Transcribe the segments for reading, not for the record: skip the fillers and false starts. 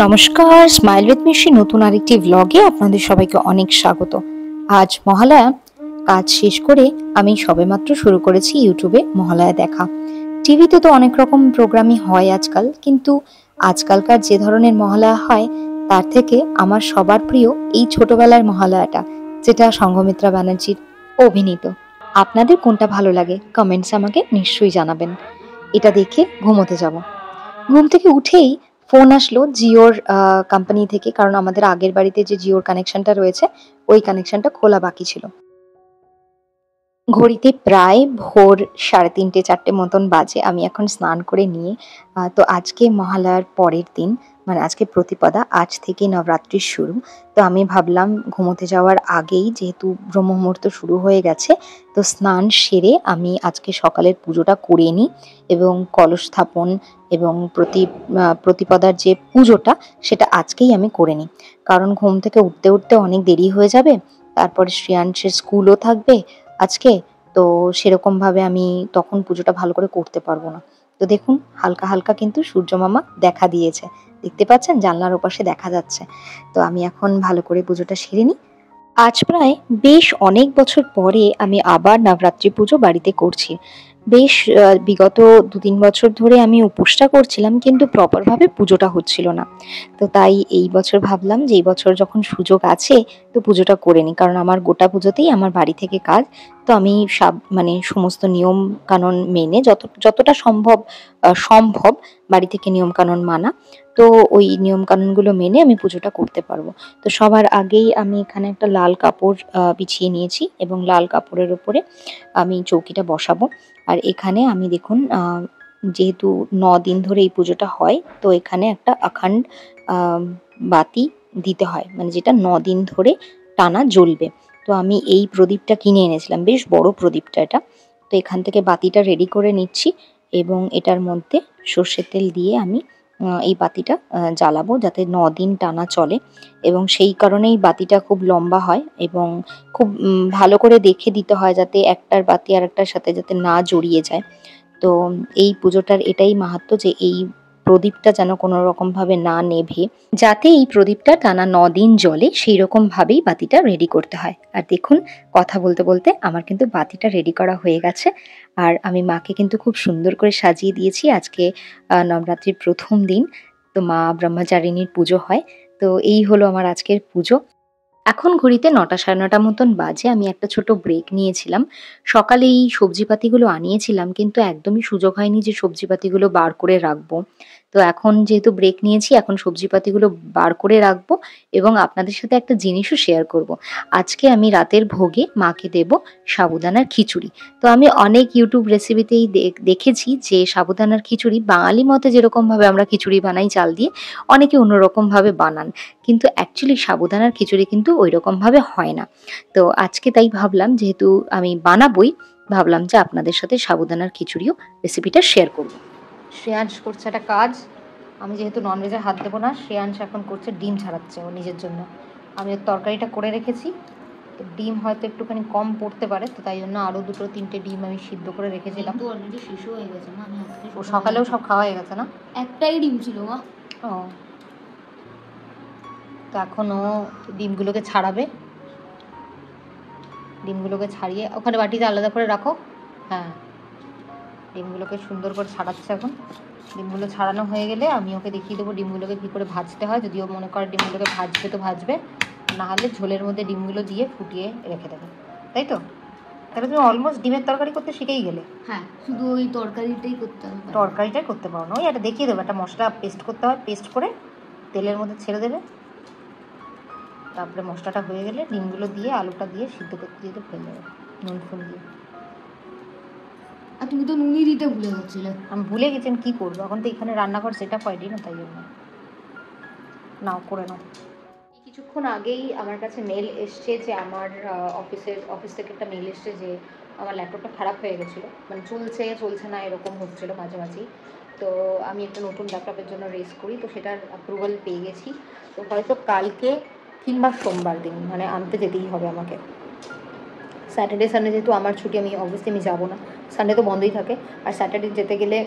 নমস্কার, smile with মিশি নতুন আরেকটি ব্লগে আপনাদের সবাইকে অনেক স্বাগত। আজ মহালয়া, কাজ শেষ করে আমি সবেমাত্র শুরু করেছি ইউটিউবে মহালয়া দেখা। টিভিতে তো অনেক রকম প্রোগ্রামই হয় আজকাল, কিন্তু আজকালকার যে ধরনের মহালয়া হয় তার থেকে আমার সবার প্রিয় এই ছোটবেলার মহালয়াটা, যেটা সঙ্ঘমিত্রা ব্যানার্জির অভিনীত। আপনাদের কোনটা ভালো লাগে কমেন্টস আমাকে নিশ্চয়ই জানাবেন। এটা দেখে ঘুমোতে যাব। ঘুম থেকে উঠেই ফোন আসলো জিওর কোম্পানি থেকে, কারণ আমাদের আগের বাড়িতে যে জিওর কানেকশনটা রয়েছে ওই কানেকশনটা খোলা বাকি ছিল। ঘড়িতে প্রায় ভোর 3:30-4টে মতন বাজে। আমি এখন স্নান করে নিয়ে তো আজকে মহালয়ার পরের দিন, মানে আজকে প্রতিপদা, আজ থেকে নবরাত্রির শুরু। তো আমি ভাবলাম ঘুমোতে যাওয়ার আগেই, যেহেতু ব্রহ্ম মুহূর্ত শুরু হয়ে গেছে, তো স্নান সেরে আমি আজকে সকালের পুজোটা করে নিই এবং কলস স্থাপন এবং প্রতিপদার যে পুজোটা সেটা আজকেই আমি করে নিই। কারণ ঘুম থেকে উঠতে উঠতে অনেক দেরি হয়ে যাবে, তারপরে শ্রেয়াংশের স্কুলও থাকবে আজকে। তো সেরকমভাবে আমি তখন পুজোটা ভালো করে করতে পারবো না। তো দেখুন, হালকা হালকা কিন্তু সূর্য মামা দেখা দিয়েছে, দেখতে পাচ্ছেন, জানলার ওপাশে দেখা যাচ্ছে। তো আমি এখন ভালো করে পুজোটা সেরে নিই। আজ প্রায় বেশ অনেক বছর পরে আমি আবার নবরাত্রি পুজো বাড়িতে করছি। বেশ বিগত 2-3 বছর ধরে আমি উপোসটা করছিলাম, কিন্তু প্রপারভাবে পুজোটা হচ্ছিল না। তো তাই এই বছর ভাবলাম যে এই বছর যখন সুযোগ আছে তো পুজোটা করে নিই, কারণ আমার গোটা পুজোতেই আমার বাড়ি থেকে কাজ। তো আমি মানে সমস্ত নিয়ম কানুন মেনে যতটা সম্ভব বাড়ি থেকে নিয়ম কানুন মানা, তো ওই নিয়ম কানুনগুলো মেনে আমি পুজোটা করতে পারবো। তো সবার আগেই আমি এখানে একটা লাল কাপড় বিছিয়ে নিয়েছি এবং লাল কাপড়ের উপরে আমি চৌকিটা বসাবো। আর এখানে আমি দেখুন, যেহেতু 9 দিন ধরে এই পুজোটা হয়, তো এখানে একটা অখণ্ড বাতি দিতে হয়, মানে যেটা 9 দিন ধরে টানা জ্বলবে। তো আমি এই প্রদীপটা কিনে এনেছিলাম, বেশ বড় প্রদীপটা এটা। তো এখান থেকে বাতিটা রেডি করে নিচ্ছি এবং এটার মধ্যে সর্ষের তেল দিয়ে আমি এই বাতিটা জ্বালাবো, যাতে 9 দিন টানা চলে। এবং সেই কারণেই বাতিটা খুব লম্বা হয় এবং খুব ভালো করে দেখে দিতে হয়, যাতে একটার বাতি আর একটার সাথে যাতে না জড়িয়ে যায়। তো এই পুজোটার এটাই মাহাত্ম্য, যে এই প্রদীপটা যেন কোনো রকম ভাবে না নেভে, যাতে এই প্রদীপটা টানা 9 দিন জ্বলে, সেই রকম ভাবেই বাতিটা রেডি করতে হয়। আর দেখুন, কথা বলতে বলতে আমার কিন্তু বাতিটা রেডি করা হয়ে গেছে। আর আমি মাকে কিন্তু খুব সুন্দর করে সাজিয়ে দিয়েছি। আজকে নবরাত্রির প্রথম দিন, তো মা ব্রহ্মচারিণীর পুজো হয়। তো এই হলো আমার আজকের পুজো। এখন ঘড়িতে 9টা 9:30 মতন বাজে। আমি একটা ছোট ব্রেক নিয়েছিলাম। সকালে এই সবজিপাতিগুলো আনিয়েছিলাম, কিন্তু একদমই সুযোগ হয়নি যে সবজিপাতিগুলো বার করে রাখবো। তো এখন যেহেতু ব্রেক নিয়েছি, এখন সবজিপাতিগুলো বার করে রাখবো এবং আপনাদের সাথে একটা জিনিসও শেয়ার করব। আজকে আমি রাতের ভোগে মাকে দেব সাবুদানার খিচুড়ি। তো আমি অনেক ইউটিউব রেসিপিতেই দেখেছি যে সাবুদানার খিচুড়ি বাঙালি মতে যেরকমভাবে আমরা খিচুড়ি বানাই চাল দিয়ে, অনেকে অন্যরকমভাবে বানান। কিন্তু অ্যাকচুয়ালি সাবুদানার খিচুড়ি কিন্তু ওইরকমভাবে হয় না। তো আজকে তাই ভাবলাম, যেহেতু আমি বানাবোই, ভাবলাম যে আপনাদের সাথে সাবুদানার খিচুড়িও রেসিপিটা শেয়ার করব। শ্রেয়াংশ করছে একটা কাজ। আমি যেহেতু ননভেজে হাত দেবো না, শ্রেয়াংশ এখন করছে ডিম ছাড়াচ্ছে ও নিজের জন্য। আমি ওর তরকারিটা করে রেখেছি, তো ডিম হয়তো একটুখানি কম পড়তে পারে, তো তাই জন্য আরও 2-3টে ডিম আমি সিদ্ধ করে রেখেছিলাম। তো অলরেডি শেষও হয়ে গেছে না, ও সকালেও সব খাওয়া হয়ে গেছে না? একটাই ডিম ছিল মা। ও, তো এখন ও ডিমগুলোকে ছাড়াবে। ডিমগুলোকে ছাড়িয়ে ওখানে বাটিতে আলাদা করে রাখো। হ্যাঁ, ডিমগুলোকে সুন্দর করে ছাড়াচ্ছে এখন। ডিমগুলো ছাড়ানো হয়ে গেলে আমি ওকে দেখিয়ে দেবো ডিমগুলোকে কী করে ভাজতে হয়। যদিও মনে করে ডিমগুলোকে ভাজবে তো ভাজবে, নাহলে ঝোলের মধ্যে ডিমগুলো দিয়ে ফুটিয়ে রেখে দেবে, তাই তো? তাহলে তুমি অলমোস্ট ডিমের তরকারি করতে শিখেই গেলে। হ্যাঁ, শুধু ওই তরকারিটাই করতে হবে। তরকারিটাই করতে পারো না, ওই একটা দেখিয়ে দেবো। একটা মশলা পেস্ট করতে হয়, পেস্ট করে তেলের মধ্যে ছেড়ে দেবে। তারপরে মশলাটা হয়ে গেলে ডিমগুলো দিয়ে আলুটা দিয়ে সিদ্ধ করতে দিতে ফেলে দেবে, নুন ফুন দিয়ে। আর তুমি তো নুনই দিতে ভুলে গেছিলে। আমি ভুলে গেছি, আমি কী করবো, এখন তো এখানে রান্নাঘর সেটা হয়নি না, তাই জন্য। নাও করে নাও। কিছুক্ষণ আগেই আমার কাছে মেল এসছে যে আমার অফিস থেকে একটা মেল এসছে যে আমার ল্যাপটপটা খারাপ হয়ে গেছিলো, মানে চলছে না এরকম হচ্ছিলো মাঝে মাঝেই। তো আমি একটা নতুন ল্যাপটপের জন্য রেস করি, তো সেটার অ্যাপ্রুভাল পেয়ে গেছি। তো হয়তো কালকে কিংবা সোমবার দিন মানে আনতে যেতেই হবে আমাকে। স্যাটারডে সানডে যেহেতু আমার ছুটি, আমি অবভিয়াসলি আমি যাবো না, সানডে তো বন্ধই থাকে। আর স্যাটারডে যেতে গেলে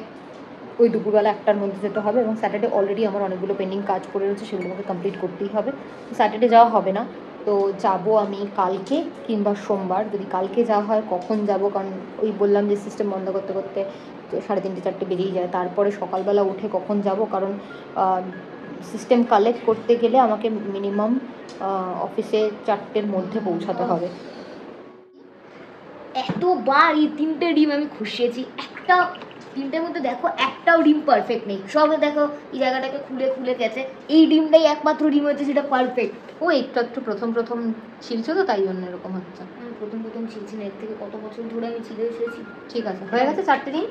ওই দুপুরবেলা 1টার মধ্যে যেতে হবে। এবং স্যাটারডে অলরেডি আমার অনেকগুলো পেন্ডিং কাজ পড়ে রয়েছে, সেগুলো আমাকে কমপ্লিট করতেই হবে। স্যাটারডে যাওয়া হবে না, তো যাব আমি কালকে কিংবা সোমবার। যদি কালকে যাওয়া হয় কখন যাব, কারণ ওই বললাম যে সিস্টেম বন্ধ করতে করতে 3:30 4টে বেরিয়ে যায়। তারপরে সকালবেলা উঠে কখন যাব, কারণ সিস্টেম কালেক্ট করতে গেলে আমাকে মিনিমাম অফিসে 4টের মধ্যে পৌঁছাতে হবে। এতবার এই 3টে ডিম আমি খুশিয়েছি, একটা 3টের মধ্যে দেখো একটাও ডিম পারফেক্ট নেই, সবে দেখো এই জায়গাটাকে খুলে খুলে গেছে। এই ডিমটাই একমাত্র ডিম হচ্ছে যেটা পারফেক্ট। ও একটু প্রথম ছিলছো তো, তাই জন্য এরকম হচ্ছে। আমি প্রথম ছিলছি না, এর থেকে কত বছর ধরে আমি ছিলে এসেছি। ঠিক আছে, হয়ে গেছে 4টে ডিম।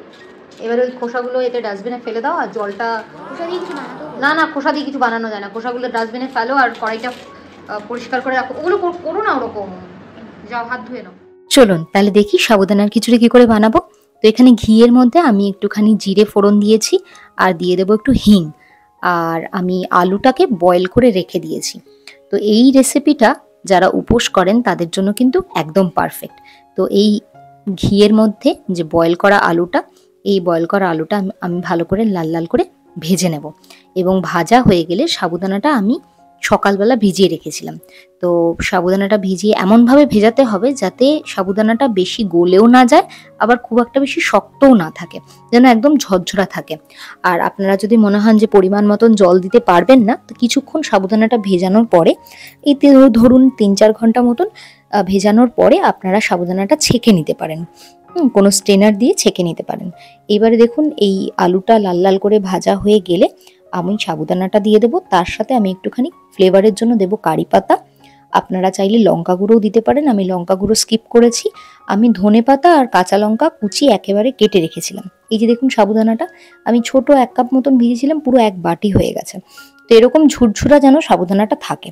এবার ওই খোসাগুলো এতে ডাস্টবিনে ফেলে দাও, আর জলটা খোসা দিয়ে কিছু বানাতে হবে না, খোসা দিয়ে কিছু বানানো যায় না। খোসাগুলো ডাস্টবিনে ফেলো আর কড়াইটা পরিষ্কার করে রাখো। ওগুলো করো না ওরকম, যাও হাত ধুয়ে নাও। চলুন তাহলে দেখি সাবুদানার খিচুড়ি কি করে বানাবো। তো এখানে ঘিয়ের মধ্যে আমি একটুখানি জিরে ফোড়ন দিয়েছি, আর দিয়ে দেবো একটু হিং, আর আমি আলুটাকে বয়েল করে রেখে দিয়েছি। তো এই রেসিপিটা যারা উপোস করেন তাদের জন্য কিন্তু একদম পারফেক্ট। তো এই ঘিয়ের মধ্যে যে বয়েল করা আলুটা, এই বয়েল করা আলুটা আমি ভালো করে লাল লাল করে ভেজে নেব। এবং ভাজা হয়ে গেলে সাবুদানাটা আমি সকালবেলা ভিজিয়ে রেখেছিলাম। তো সাবুদানাটা ভিজিয়ে এমনভাবে ভেজাতে হবে যাতে সাবুদানাটা বেশি গলেও না যায়, আবার খুব একটা বেশি শক্তও না থাকে, যেন একদম ঝরঝরা থাকে। আর আপনারা যদি মনে হন যে পরিমাণ মতন জল দিতে পারবেন না, তো কিছুক্ষণ সাবুদানাটা ভেজানোর পরে, এই ধরুন 3-4 ঘন্টা মতন ভেজানোর পরে আপনারা সাবুদানাটা ছেঁকে নিতে পারেন। কোনো স্ট্রেনার দিয়ে ছেঁকে নিতে পারেন। এবারে দেখুন এই আলুটা লাল লাল করে ভাজা হয়ে গেলে আমি সাবুদানাটা দিয়ে দেবো। তার সাথে আমি একটুখানি ফ্লেভারের জন্য দেবো কারি পাতা। আপনারা চাইলে লঙ্কা গুঁড়োও দিতে পারেন, আমি লঙ্কা গুঁড়ো স্কিপ করেছি। আমি ধনে পাতা আর কাঁচা লঙ্কা কুচি একেবারে কেটে রেখেছিলাম। এই যে দেখুন সাবুদানাটা আমি ছোট 1 কাপ মতন ভিজেছিলাম, পুরো 1 বাটি হয়ে গেছে। তো এরকম ঝুরঝুরা যেন সাবুদানাটা থাকে।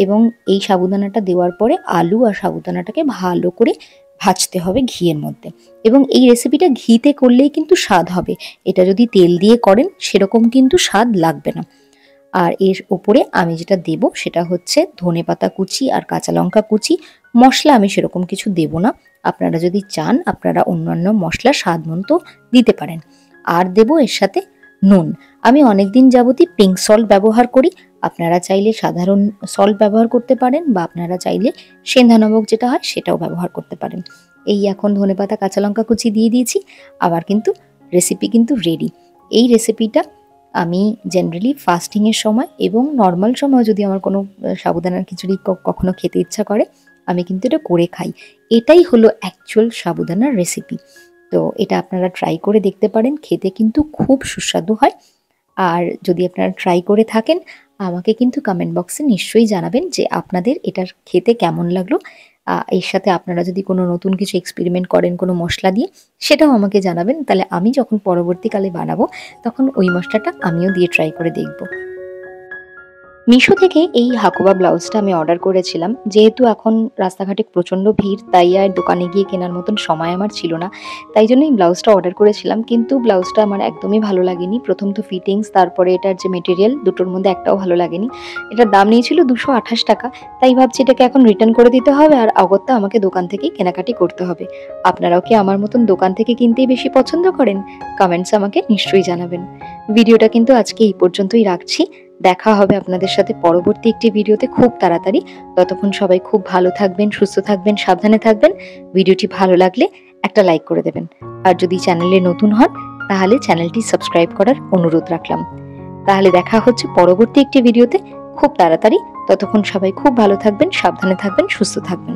এবং এই সাবুদানাটা দেওয়ার পরে আলু আর সাবুদানাটাকে ভালো করে ভাজতে হবে ঘিয়ের মধ্যে। এবং এই রেসিপিটা ঘিতে করলেই কিন্তু স্বাদ হবে, এটা যদি তেল দিয়ে করেন সেরকম কিন্তু স্বাদ লাগবে না। আর এর ওপরে আমি যেটা দেব সেটা হচ্ছে ধনেপাতা কুচি আর কাঁচা লঙ্কা কুচি। মশলা আমি সেরকম কিছু দেব না, আপনারা যদি চান আপনারা অন্যান্য মশলা স্বাদ মতো দিতে পারেন। আর দেব এর সাথে নুন। আমি অনেকদিন যাবতই পিঙ্ক সল্ট ব্যবহার করি, আপনারা চাইলে সাধারণ সল্ট ব্যবহার করতে পারেন, বা আপনারা চাইলে সেন্ধা নমক যেটা হয় সেটাও ব্যবহার করতে পারেন। এই এখন ধনেপাতা কাঁচা লঙ্কা কুচি দিয়ে দিয়েছি, আবার কিন্তু রেসিপি কিন্তু রেডি। এই রেসিপিটা আমি জেনারেলি ফাস্টিংয়ের সময় এবং নর্মাল সময় যদি আমার কোনো সাবুদানার খিচুড়ি কখনো খেতে ইচ্ছা করে, আমি কিন্তু এটা করে খাই। এটাই হলো অ্যাকচুয়াল সাবুদানার রেসিপি। তো এটা আপনারা ট্রাই করে দেখতে পারেন, খেতে কিন্তু খুব সুস্বাদু হয়। আর যদি আপনারা ট্রাই করে থাকেন আমাকে কিন্তু কমেন্ট বক্সে নিশ্চয়ই জানাবেন যে আপনাদের এটার খেতে কেমন লাগলো। এর সাথে আপনারা যদি কোনো নতুন কিছু এক্সপেরিমেন্ট করেন কোনো মশলা দিয়ে, সেটাও আমাকে জানাবেন। তাহলে আমি যখন পরবর্তীকালে বানাবো তখন ওই মশলাটা আমিও দিয়ে ট্রাই করে দেখব। মিশো থেকে এই হাকুবা ব্লাউজটা আমি অর্ডার করেছিলাম। যেহেতু এখন রাস্তাঘাটে প্রচণ্ড ভিড়, তাই আর দোকানে গিয়ে কেনার মতন সময় আমার ছিল না, তাই জন্য এই ব্লাউজটা অর্ডার করেছিলাম। কিন্তু ব্লাউজটা আমার একদমই ভালো লাগেনি। প্রথম তো ফিটিংস, তারপরে এটার যে মেটেরিয়াল, দুটোর মধ্যে একটাও ভালো লাগেনি। এটার দাম নিয়েছিল 228 টাকা। তাই ভাবছি এটাকে এখন রিটার্ন করে দিতে হবে, আর অগত্যা আমাকে দোকান থেকেই কেনাকাটি করতে হবে। আপনারাও কি আমার মতন দোকান থেকে কিনতেই বেশি পছন্দ করেন? কমেন্টস আমাকে নিশ্চয়ই জানাবেন। ভিডিওটা কিন্তু আজকে এই পর্যন্তই রাখছি। দেখা হবে আপনাদের সাথে পরবর্তী একটি ভিডিওতে খুব তাড়াতাড়ি। ততক্ষণ সবাই খুব ভালো থাকবেন, সুস্থ থাকবেন, সাবধানে থাকবেন। ভিডিওটি ভালো লাগলে একটা লাইক করে দেবেন। আর যদি চ্যানেলে নতুন হন তাহলে চ্যানেলটি সাবস্ক্রাইব করার অনুরোধ রাখলাম। তাহলে দেখা হচ্ছে পরবর্তী একটি ভিডিওতে খুব তাড়াতাড়ি। ততক্ষণ সবাই খুব ভালো থাকবেন, সাবধানে থাকবেন, সুস্থ থাকবেন।